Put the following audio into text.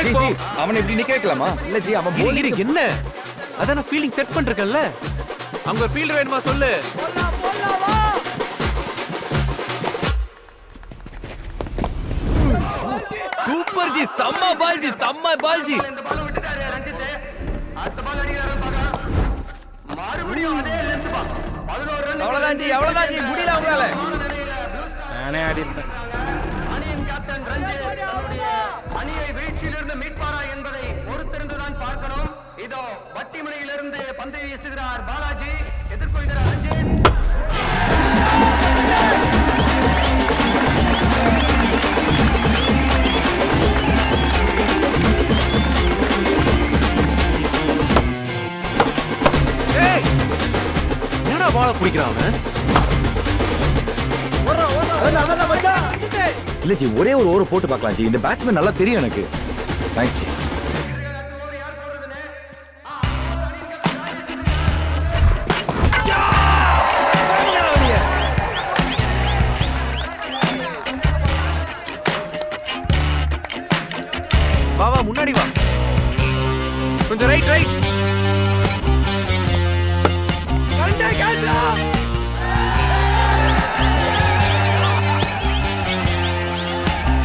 Straight போ. அவனை இப்படி நிக்க வைக்கலாமா? இல்ல ஜி அவன் இரு என்ன? அதான் நான் ஃபீல்டிங் செட் பண்ணிருக்கேன்ல. அங்க ஒரு ஃபீல்ட் வேணுமா சொல்லு. சூப்பர் ஜி, செம்ம பால் ஜி, செம்ம பால் ஜி. இந்த பால் விட்டுட்டாரு ரஞ்சித். அடுத்த பால் அடிக்கிறாரு பாக்க. மறுபடியும் அதே லென்த் பா. 11 ரன். அவ்வளவுதான் ஜி, முடியல அவங்களால. நானே ஆடி இருப்பேன். அணியின் கேப்டன் ரஞ்சித் தன்னுடைய அணியை வீழ்ச்சியிலிருந்து மீட்பாரா என்பதை பொறுத்திருந்துதான் பார்க்கணும். இதோ வட்டிமுனையிலிருந்து பந்தை வீசுகிறார் பாலாஜி, எதிர்கொள்கிறார் ரஞ்சித். என்னடா பால பிடிக்கிறான் அவன்? இல்ல ஜி ஒரே ஒரு ஓவர் போட்டு பார்க்கலாம் ஜி. இந்த பேட்ஸ்மேன் நல்லா தெரியும் எனக்கு. Thanks G. வா வா முன்னாடி வா. கொஞ்சம் ரைட் ரைட்.